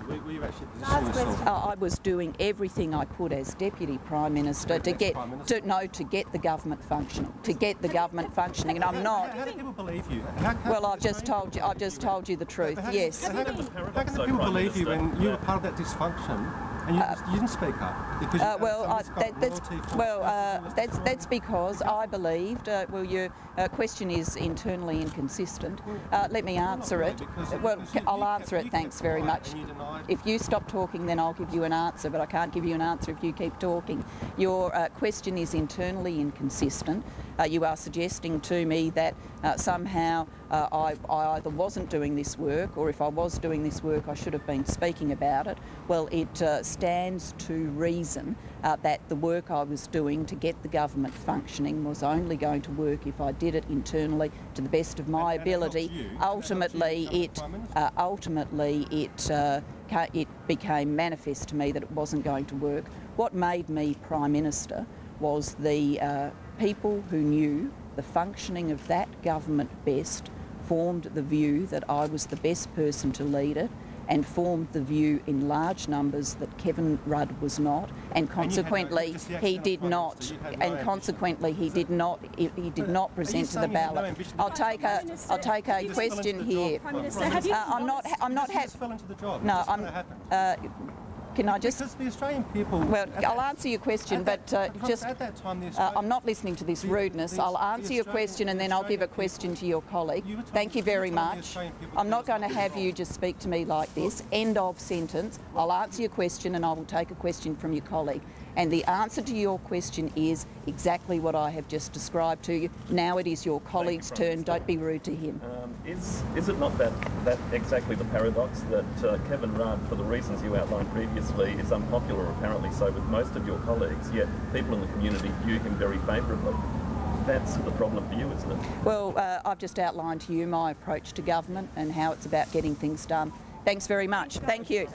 Were you actually positioning yourself? I was doing everything I could as Deputy Prime Minister to get the government functioning. And I'm not. How do people believe you? Well, I've just told you the truth. Yes. How can the people believe you when you were part of that dysfunction and you didn't speak up? Because that's because I believed. Your question is internally inconsistent. Let me answer it. Well, I'll answer it. Thanks very much. If you stop talking, then I'll give you an answer, but I can't give you an answer if you keep talking. Your question is internally inconsistent. You are suggesting to me that somehow I either wasn't doing this work, or if I was doing this work, I should have been speaking about it. Well, it stands to reason that the work I was doing to get the government functioning was only going to work if I did it internally to the best of my ability. Ultimately, it became manifest to me that it wasn't going to work. What made me Prime Minister was the people who knew the functioning of that government best formed the view that I was the best person to lead it, and formed the view in large numbers that Kevin Rudd was not, and consequently he did not. And consequently he did not present to the ballot. I'll take a question here. I'm not happy. No, can I just? Because the Australian people. Well, I'll answer your question, but just. At that time, I'm not listening to this rudeness. I'll answer your question and then I'll give a question to your colleague. Thank you very much. I'm not going to have you just speak to me like this. End of sentence. I'll answer your question and I will take a question from your colleague. And the answer to your question is exactly what I have just described to you. Now it is your colleague's turn. Don't be rude to him. Is it not that exactly the paradox that Kevin Rudd, for the reasons you outlined previously, is unpopular, apparently so, with most of your colleagues, yet people in the community view him very favourably? That's the problem for you, isn't it? Well, I've just outlined to you my approach to government and how it's about getting things done. Thanks very much. Thank you.